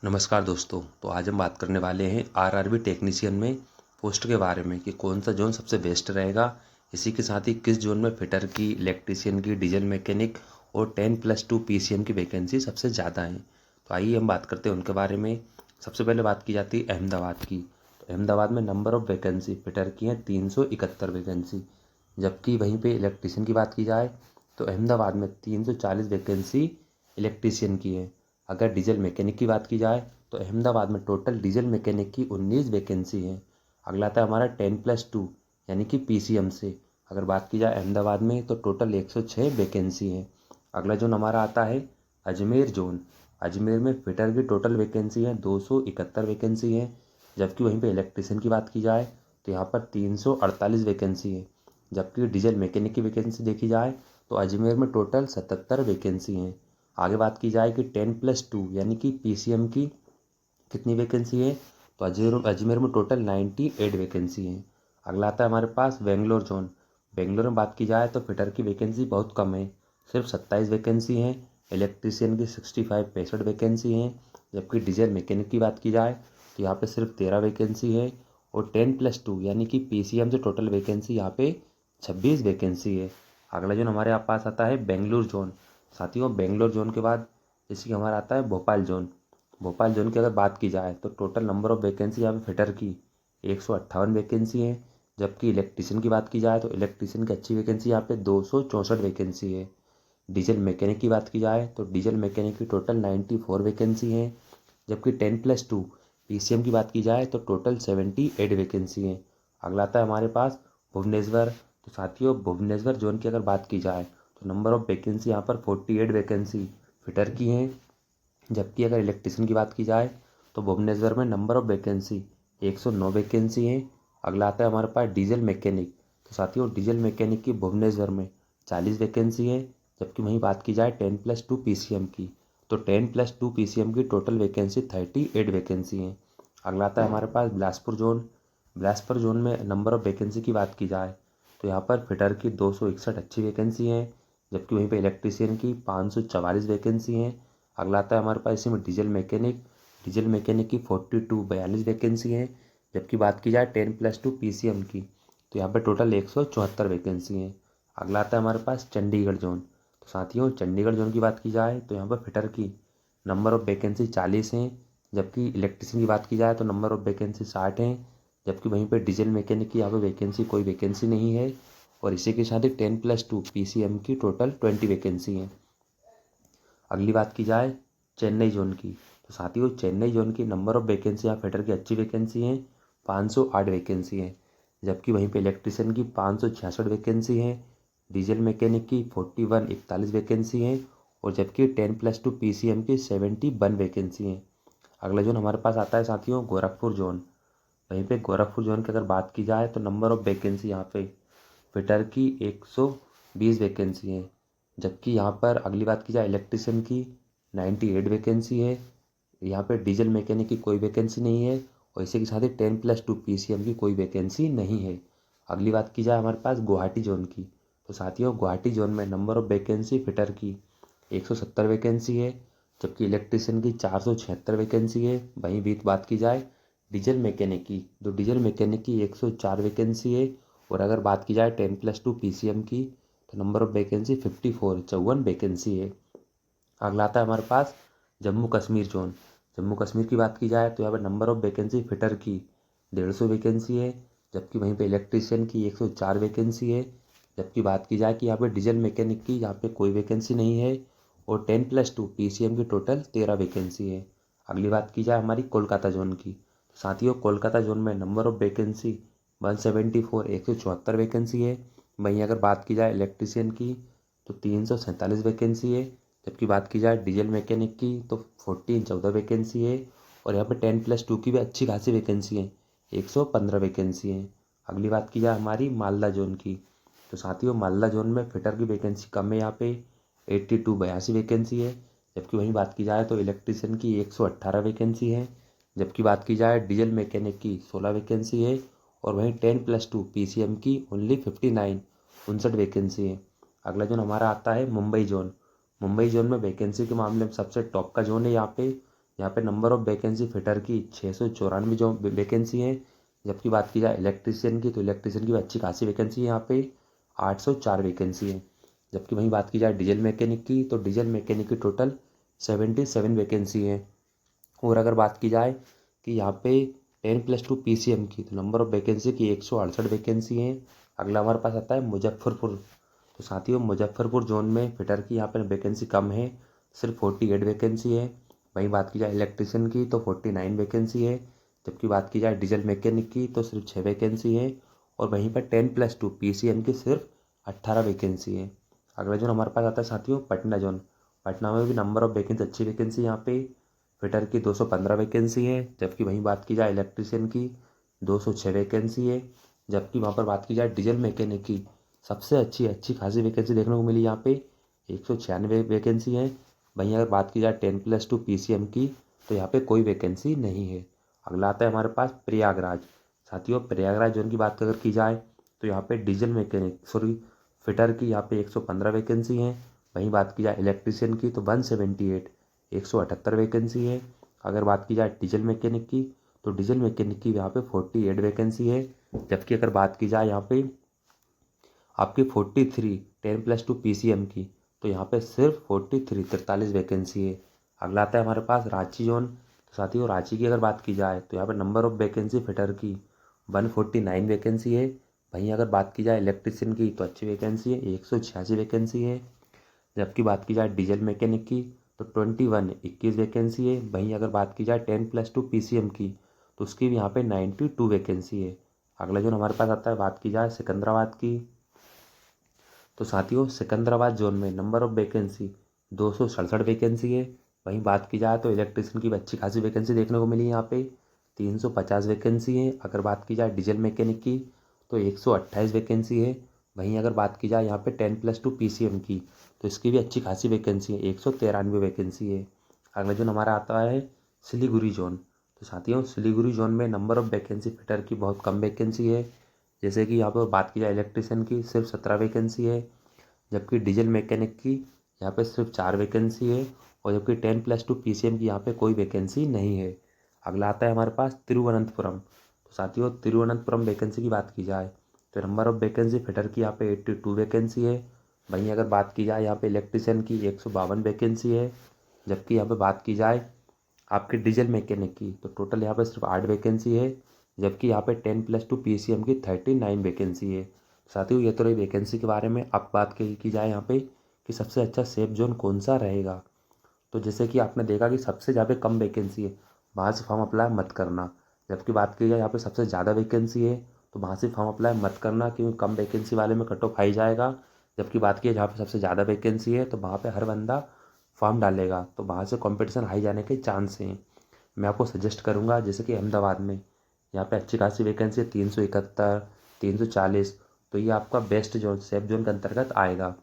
नमस्कार दोस्तों। तो आज हम बात करने वाले हैं आरआरबी टेक्नीशियन में पोस्ट के बारे में कि कौन सा जोन सबसे बेस्ट रहेगा। इसी के साथ ही किस जोन में फिटर की, इलेक्ट्रीशियन की, डीजल मैकेनिक और 10+2 पीसीएम की वैकेंसी सबसे ज़्यादा हैं। तो आइए हम बात करते हैं उनके बारे में। सबसे पहले बात की जाती है अहमदाबाद की। तो अहमदाबाद में नंबर ऑफ़ वैकेंसी फिटर की हैं 371 वैकेंसी। जबकि वहीं पर इलेक्ट्रीशियन की बात की जाए तो अहमदाबाद में 340 वैकेंसी इलेक्ट्रीशियन की है। अगर डीजल मैकेनिक की बात की जाए तो अहमदाबाद में टोटल डीजल मैकेनिक की 19 वैकेंसी है। अगला आता है हमारा 10+2 यानी कि पीसीएम से। अगर बात की जाए अहमदाबाद में तो टोटल 106 वैकेंसी है। अगला जोन हमारा आता है अजमेर जोन। अजमेर में फिटर की टोटल वैकेंसी है 271 वैकेंसी है। जबकि वहीं पे इलेक्ट्रीशियन की बात की जाए तो यहाँ पर 348 वैकेंसी है। जबकि डीजल मैकेनिक की वैकेंसी देखी जाए तो अजमेर में टोटल 77 वैकेंसी हैं। आगे बात की जाए कि 10+2 यानी कि पीसीएम की कितनी वैकेंसी है तो अजमेर में टोटल 98 वैकेंसी है। अगला आता है हमारे पास बेंगलोर जोन। बेंगलोर में बात की जाए तो फिटर की वैकेंसी बहुत कम है, सिर्फ 27 वैकेंसी हैं। इलेक्ट्रीशियन की 65 वैकेंसी हैं। जबकि डीजल मैकेनिक की बात की जाए तो यहाँ पे सिर्फ 13 वैकेंसी है। और 10+2 यानी कि पीसीएम से टोटल वैकेंसी यहाँ पे 26 वैकेंसी है। अगला जोन हमारे यहाँ पास आता है बेंगलुरु जोन। साथियों, बेंगलोर जोन के बाद जैसे कि हमारा आता है भोपाल जोन। भोपाल जोन की अगर बात की जाए तो टोटल नंबर ऑफ़ वैकेंसी यहाँ पे फिटर की 158 वैकेंसी है। जबकि इलेक्ट्रीशियन की बात की जाए तो इलेक्ट्रीशियन की अच्छी वैकेंसी यहाँ पे 264 वैकेंसी है। डीजल मैकेनिक की बात की जाए तो डीजल मैकेनिक की टोटल 94 वैकेंसी है। जबकि 10+2 पीसीएम की बात की जाए तो टोटल 78 वैकेंसी है। अगला आता है हमारे पास भुवनेश्वर। तो साथियों, भुवनेश्वर जोन की अगर बात की जाए तो नंबर ऑफ़ वैकेंसी यहाँ पर 48 वैकेंसी फिटर की हैं। जबकि अगर इलेक्ट्रीशियन की बात की जाए तो भुवनेश्वर में नंबर ऑफ़ वैकेंसी 109 वैकेंसी हैं। अगला आता है हमारे पास डीजल मैकेनिक। तो साथियों, डीजल मैकेनिक की भुवनेश्वर में 40 वैकेंसी है। जबकि वहीं बात की जाए 10+2 पीसीएम की तो 10+2 पीसीएम की टोटल वैकेंसी 38 वैकेंसी हैं। अगला आता है हमारे पास बिलासपुर जोन। बिलासपुर जोन में नंबर ऑफ़ वैकेंसी की बात की जाए तो यहाँ पर फिटर की 261 अच्छी वैकेंसी हैं। जबकि वहीं पर इलेक्ट्रीशियन की 544 वैकेंसी हैं। अगला आता है हमारे पास इसी में डीजल मैकेनिक। डीजल मैकेनिक की 42 वैकेंसी है। जबकि बात की जाए 10+2 पीसीएम की तो यहाँ पर टोटल 174 वैकेंसी हैं। अगला आता है हमारे पास चंडीगढ़ जोन। तो साथियों, चंडीगढ़ जोन की बात की जाए तो यहाँ पर फिटर की नंबर ऑफ़ वैकेंसी 40 हैं। जबकि इलेक्ट्रीशियन की बात की जाए तो नंबर ऑफ़ वैकेंसी 60 हैं। जबकि वहीं पर डीजल मैकेनिक की यहाँ पर वैकेंसी कोई वैकेंसी नहीं है। और इसी के साथ ही 10+2 पीसीएम की टोटल 20 वैकेंसी हैं। अगली बात की जाए चेन्नई जोन की। तो साथियों, चेन्नई जोन की नंबर ऑफ़ वैकेंसी यहाँ फिटर की अच्छी वैकेंसी हैं, 508 वैकेंसी हैं। जबकि वहीं पे इलेक्ट्रीशियन की 566 वैकेंसी हैं। डीजल मैकेनिक की 41 वैकेंसी हैं। और जबकि 10+2 पीसीएम की 71 वैकेंसी हैं। अगला जोन हमारे पास आता है साथियों गोरखपुर जोन। वहीं पे गोरखपुर जोन की अगर बात की जाए तो नंबर ऑफ़ वैकेंसी यहाँ पे फिटर की 120 वैकेंसी है। जबकि यहाँ पर अगली बात की जाए इलेक्ट्रीशियन की 98 वैकेंसी है। यहाँ पे डीजल मैकेनिक की कोई वैकेंसी नहीं है। और इसी के साथ ही 10+2 पीसीएम की कोई वैकेंसी नहीं है। अगली बात की जाए हमारे पास गुवाहाटी जोन की। तो साथियों, गुवाहाटी जोन में नंबर ऑफ़ वैकेंसी फिटर की 170 वैकेंसी है। जबकि इलेक्ट्रीशियन की 476 वैकेंसी है। वहीं भी बात की जाए डीजल मैकेनिक की, तो डीजल मैकेनिक की 104 वैकेंसी है। और अगर बात की जाए 10+2 पीसीएम की तो नंबर ऑफ़ वैकेंसी 54 वैकेंसी है। अगला आता है हमारे पास जम्मू कश्मीर जोन। जम्मू कश्मीर की बात की जाए तो यहाँ पर नंबर ऑफ़ वैकेंसी फिटर की 150 वैकेंसी है। जबकि वहीं पे इलेक्ट्रीशियन की 104 वैकेंसी है। जबकि बात की जाए कि यहाँ पे डीजल मैकेनिक की यहाँ पे कोई वैकेंसी नहीं है। और 10+2 पीसीएम की टोटल 13 वैकेंसी है। अगली बात की जाए हमारी कोलकाता जोन की। साथियों, कोलकाता जोन में नंबर ऑफ़ वैकेंसी 174 वैकेंसी है। वहीं अगर बात की जाए इलेक्ट्रीशियन की तो 347 वैकेंसी है। जबकि बात की जाए डीजल मैकेनिक की तो 14 वैकेंसी है। और यहाँ पे 10+2 की भी अच्छी खासी वैकेंसी है, 115 वैकेंसी है। अगली बात की जाए हमारी मालदा जोन की। तो साथियों, मालदा जोन में फिटर की वैकेंसी कम है, यहाँ पे 82 वैकेंसी है। जबकि वहीं बात की जाए तो इलेक्ट्रीशियन की 118 वैकेंसी है। जबकि बात की जाए डीजल मैकेनिक की 16 वैकेंसी है। और वहीं 10+2 पीसीएम की ओनली 59 वैकेंसी है। अगला जोन हमारा आता है मुंबई जोन। मुंबई जोन में वैकेंसी के मामले में सबसे टॉप का जोन है यहाँ पे। यहाँ पे नंबर ऑफ वैकेंसी फिटर की 694 जो वैकेंसी है। जबकि बात की जाए इलेक्ट्रीशियन की, तो इलेक्ट्रीशियन की भी अच्छी खासी वैकेंसी है, यहाँ पे 804 वैकेंसी है। जबकि वहीं बात की जाए डीजल मैकेनिक की, तो डीजल मैकेनिक की टोटल 77 वैकेंसी है। और अगर बात की जाए कि यहाँ पे 10+2 PCM की, तो नंबर ऑफ वैकेंसी की 168 वैकेंसी है। अगला हमारे पास आता है मुजफ्फरपुर। तो साथियों मुजफ्फरपुर जोन में फिटर की यहाँ पर वैकेंसी कम है, सिर्फ 48 वैकेंसी है। वहीं बात की जाए इलेक्ट्रिशियन की, तो 49 वैकेंसी है। जबकि बात की जाए डीजल मैकेनिक की, तो सिर्फ 6 वैकेंसी है। और वहीं पर 10+2 PCM की सिर्फ 18 वैकेंसी है। अगला जोन हमारे पास आता है साथियों पटना जोन। पटना में भी नंबर ऑफ वैकेंसी अच्छी वैकेंसी यहाँ पे फिटर की 215 वैकेंसी है। जबकि वहीं बात की जाए इलेक्ट्रिशियन की 206 वैकेंसी है। जबकि वहाँ पर बात की जाए डीजल मैकेनिक की, सबसे अच्छी खासी वैकेंसी देखने को मिली यहाँ पे 196 वैकेंसी है। वहीं अगर बात की जाए 10+2 PCM की, तो यहाँ पे कोई वैकेंसी नहीं है। अगला आता है हमारे पास प्रयागराज। साथियों प्रयागराज जोन की बात अगर की जाए, तो यहाँ पे डीजल मैकेनिक फिटर की यहाँ पे 115 वैकेंसी है। वहीं बात की जाए इलेक्ट्रिशियन की, तो 178 178 वैकेंसी है। अगर बात की जाए डीजल मैकेनिक की, तो डीजल मैकेनिक की यहाँ पे 48 वैकेंसी है। जबकि अगर बात की जाए यहाँ पे आपकी 43 10+2 PCM की, तो यहाँ पे सिर्फ 43 वैकेंसी है। अगला आता है हमारे पास रांची जोन। तो साथियों रांची की अगर बात की जाए, तो यहाँ पे नंबर ऑफ वैकेंसी फिटर की 149 वैकेंसी है। वहीं अगर बात की जाए इलेक्ट्रिशियन की, तो अच्छी वैकेंसी है, 186 वैकेंसी है। जबकि बात की जाए डीजल मैकेनिक की, तो 21 वैकेंसी है। वहीं अगर बात की जाए 10+2 PCM की, तो उसकी भी यहाँ पे 92 वैकेंसी है। अगला जो हमारे पास आता है, बात की जाए सिकंदराबाद की, तो साथियों सिकंदराबाद जोन में नंबर ऑफ वैकेंसी 267 वैकेंसी है। वहीं बात की जाए तो इलेक्ट्रिशियन की भी अच्छी खासी वैकेंसी देखने को मिली यहाँ पे 350 वैकेंसी है। अगर बात की जाए डीजल मैकेनिक की, तो 128 वैकेंसी है। वहीं अगर बात की जाए यहाँ पे 10+2 PCM की, तो इसकी भी अच्छी खासी वैकेंसी है, 193 वैकेंसी है। अगला जोन हमारा आता है सिलीगुड़ी जोन। तो साथियों सिलीगुड़ी जोन में नंबर ऑफ वैकेंसी फिटर की बहुत कम वैकेंसी है। जैसे कि यहाँ पर बात की जाए इलेक्ट्रिशियन की सिर्फ 17 वैकेंसी है। जबकि डीजल मैकेनिक की यहाँ पे सिर्फ 4 वैकेंसी है। और जबकि 10+2 PCM की यहाँ पे कोई वैकेंसी नहीं है। अगला आता है हमारे पास तिरुवनंतपुरम। तो साथियों तिरुवनंतपुरम वैकेंसी की बात की जाए, तो नंबर ऑफ वैकेंसी फिटर की यहाँ पे 82 वैकेंसी है। वहीं अगर बात की जाए यहाँ पे इलेक्ट्रिशियन की 152 वैकेंसी है। जबकि यहाँ पे बात की जाए आपके डीजल मैकेनिक की, तो टोटल यहाँ पे सिर्फ 8 वैकेंसी है। जबकि यहाँ पे 10+2 PCM की 39 वैकेंसी है। साथियों ये तो रही वैकेंसी के बारे में। अब बात की जाए यहाँ पे कि सबसे अच्छा सेफ जोन कौन सा रहेगा। तो जैसे कि आपने देखा कि सबसे जहाँ पे कम वैकेंसी है वहाँ से फॉर्म अप्लाई मत करना। जबकि बात की जाए यहाँ पे सबसे ज़्यादा वैकेंसी है, तो वहाँ से फॉर्म अप्लाई मत करना, क्योंकि कम वैकेंसी वाले में कट ऑफ हाई जाएगा। जबकि बात की जहाँ पे सबसे ज़्यादा वैकेंसी है, तो वहाँ पे हर बंदा फॉर्म डालेगा, तो वहाँ से कंपटीशन हाई जाने के चांस हैं। मैं आपको सजेस्ट करूँगा जैसे कि अहमदाबाद में यहाँ पे अच्छी खासी वैकेंसी है, 371 340, तो ये आपका बेस्ट जोन सेफ जोन के अंतर्गत आएगा।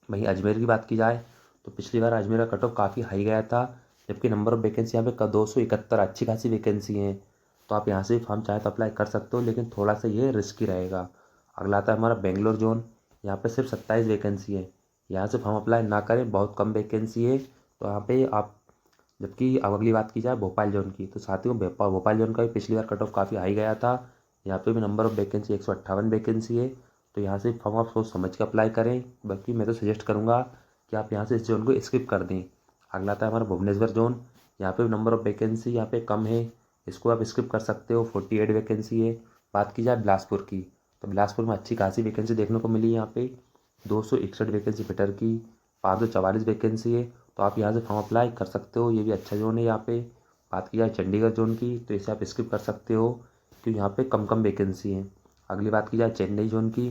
वहीं अजमेर की बात की जाए, तो पिछली बार अजमेर का कट ऑफ काफ़ी हाई गया था। जबकि नंबर ऑफ वैकेंसी यहाँ पे 271 अच्छी खासी वैकेंसी हैं। तो आप यहाँ से भी फॉर्म चाहे तो अप्लाई कर सकते हो, लेकिन थोड़ा सा ये रिस्की रहेगा। अगला आता है हमारा बेंगलोर जोन। यहाँ पे सिर्फ 27 वैकेंसी है। यहाँ से फॉर्म अप्लाई ना करें, बहुत कम वैकेंसी है। तो यहाँ पे आप जबकि अब अगली बात की जाए भोपाल जोन की, तो साथियों भोपाल जोन का भी पिछली बार कट ऑफ काफ़ी हाई गया था। यहाँ पे भी नंबर ऑफ वैकेंसी 158 वैकेंसी है। तो यहाँ से फॉर्म आप सोच समझ के अप्लाई करें, बल्कि मैं तो सजेस्ट करूँगा कि आप यहाँ से इस जोन को स्किप कर दें। अगला आता है हमारा भुवनेश्वर जोन। यहाँ पे भी नंबर ऑफ वैकेंसी यहाँ पे कम है, इसको आप स्किप कर सकते हो, 48 वैकेंसी है। बात की जाए बिलासपुर की, तो बिलासपुर में अच्छी खासी वैकेंसी देखने को मिली है। यहाँ पे 261 वैकेंसी फिटर की, 544 वैकेंसी है। तो आप यहाँ से फॉर्म अप्लाई कर सकते हो, ये भी अच्छा जोन है यहाँ पे। बात की जाए चंडीगढ़ जोन की, तो इसे आप स्किप कर सकते हो, क्योंकि यहाँ पे कम वैकेंसी है। अगली बात की जाए चेन्नई जोन की,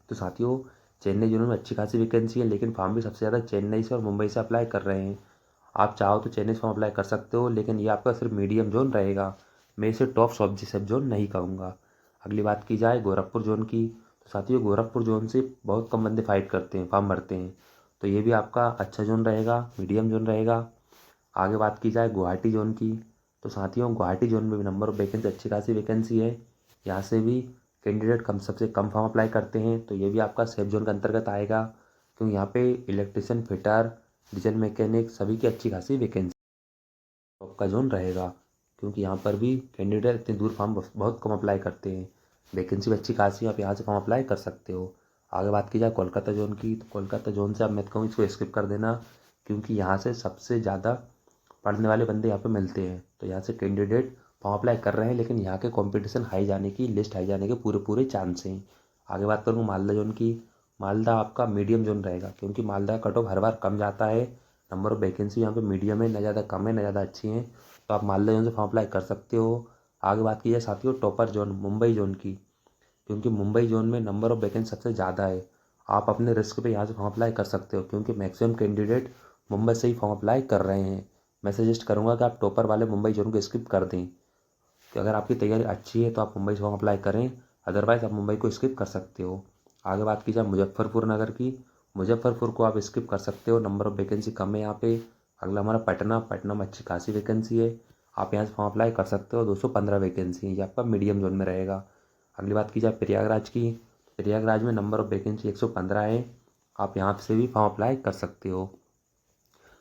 तो साथियों चेन्नई जोन में अच्छी खासी वैकेंसी है, लेकिन फॉर्म भी सबसे ज़्यादा चेन्नई से और मुंबई से अप्लाई कर रहे हैं। आप चाहो तो चेन्नई से फॉर्म अप्लाई कर सकते हो, लेकिन ये आपका सिर्फ मीडियम जोन रहेगा। मैं इसे टॉप सब जोन नहीं कहूँगा। अगली बात की जाए गोरखपुर जोन की, तो साथियों गोरखपुर जोन से बहुत कम बंदे फाइट करते हैं, फॉर्म भरते हैं। तो ये भी आपका अच्छा जोन रहेगा, मीडियम जोन रहेगा। आगे बात की जाए गुवाहाटी जोन की, तो साथियों गुवाहाटी जोन में भी नंबर ऑफ वैकेंसी अच्छी खासी वैकेंसी है। यहाँ से भी कैंडिडेट सबसे कम फॉर्म अप्लाई करते हैं, तो ये भी आपका सेफ जोन के अंतर्गत आएगा, क्योंकि यहाँ पे इलेक्ट्रिशियन फिटर डीजल मैकेनिक सभी की अच्छी खासी वैकेंसी टॉप का जोन रहेगा, क्योंकि यहाँ पर भी कैंडिडेट इतनी दूर फॉर्म बहुत कम अप्लाई करते हैं। वैकेंसी भी अच्छी खासी है, आप यहाँ से फॉर्म अप्लाई कर सकते हो। आगे बात की जाए कोलकाता जोन की, तो कोलकाता जोन से अब मैं कहूँ इसको स्किप कर देना, क्योंकि यहाँ से सबसे ज़्यादा पढ़ने वाले बंदे यहाँ पे मिलते हैं। तो यहाँ से कैंडिडेट फॉर्म अप्लाई कर रहे हैं, लेकिन यहाँ के कंपटीशन हाई जाने की, लिस्ट हाई जाने के पूरे पूरे चांस हैं। आगे बात करूँ मालदा जोन की, मालदा आपका मीडियम जोन रहेगा, क्योंकि मालदा का कट ऑफ हर बार कम जाता है। नंबर ऑफ वैकेंसी यहाँ पे मीडियम है, ना ज़्यादा कम है ना ज़्यादा अच्छी हैं। तो आप मालदा जोन से फॉर्म अप्लाई कर सकते हो। आगे बात की जाए साथियों टॉपर जोन मुंबई जोन की, क्योंकि मुंबई जोन में नंबर ऑफ वैकेंसी सबसे ज़्यादा है। आप अपने रिस्क पे यहाँ से फॉर्म अप्लाई कर सकते हो, क्योंकि मैक्सिमम कैंडिडेट मुंबई से ही फॉर्म अप्लाई कर रहे हैं। मैं सजेस्ट करूँगा कि आप टॉपर वाले मुंबई जोन को स्किप कर दें, कि अगर आपकी तैयारी अच्छी है तो आप मुंबई से फॉर्म अप्लाई करें, अदरवाइज़ आप मुंबई को स्किप कर सकते हो। आगे बात की जाए मुजफ्फरपुर नगर की, मुजफ्फरपुर को आप स्किप कर सकते हो, नंबर ऑफ वैकेंसी कम है यहाँ पे। अगला हमारा पटना, पटना में अच्छी खासी वैकेंसी है, आप यहाँ से फॉर्म अप्लाई कर सकते हो। 215 वैकेंसी है, ये आपका मीडियम जोन में रहेगा। अगली बात की जाए प्रयागराज की, प्रयागराज में नंबर ऑफ वैकेंसी 115 है, आप यहाँ से भी फॉर्म अप्लाई कर सकते हो।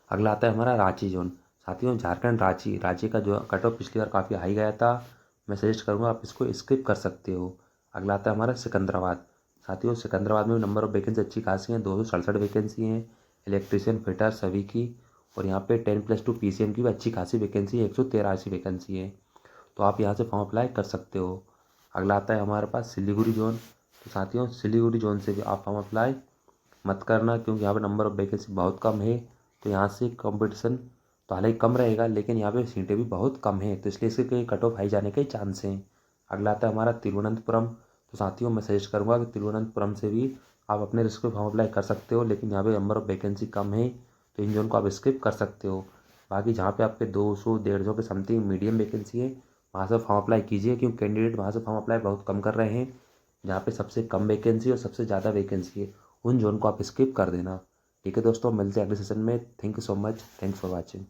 अगला आता है हमारा रांची जोन। साथियों झारखंड रांची, रांची का जो कट ऑफ पिछली बार काफ़ी हाई गया था, मैं सजेस्ट करूँगा आप इसको स्किप कर सकते हो। अगला आता है हमारा सिकंदराबाद। साथियों सिकंदराबाद में नंबर ऑफ वैकेंसी अच्छी खासी हैं, 267 वैकेंसी हैं, इलेक्ट्रीशियन फिटर सभी की। और यहाँ पे 10+2 PCM की भी अच्छी खासी वैकेंसी है, 113 ऐसी वैकेंसी है, तो आप यहाँ से फॉर्म अप्लाई कर सकते हो। अगला आता है हमारे पास सिलीगुड़ी जोन। तो साथियों सिलीगुड़ी जोन से भी आप फॉर्म अप्लाई मत करना, क्योंकि यहाँ पे नंबर ऑफ वैकेंसी बहुत कम है। तो यहाँ से कंपटीशन तो हालांकि कम रहेगा, लेकिन यहाँ पे सीटें भी बहुत कम हैं, तो इसलिए इसके कट ऑफ हाई जाने के चांस हैं। अगला आता है हमारा तिरुवनंतपुरम। तो साथियों मैं सजेस्ट करूँगा कि तिरुवनंतपुरम से भी आप अपने रिस्क पे फॉर्म अप्लाई कर सकते हो, लेकिन यहाँ पे नंबर ऑफ वैकेंसी कम है, तो इन जोन को आप स्किप कर सकते हो। बाकी जहाँ पे आपके 200-150 के समथिंग मीडियम वैकेंसी है, वहाँ से फॉर्म अप्लाई कीजिए, क्योंकि कैंडिडेट वहाँ से फॉर्म अप्लाई बहुत कम कर रहे हैं। जहाँ पे सबसे कम वैकेंसी और सबसे ज़्यादा वैकेंसी है, उन जोन को आप स्किप कर देना। ठीक है दोस्तों, मिलते हैं अगले सेशन में। Thank you so much, thanks for watching.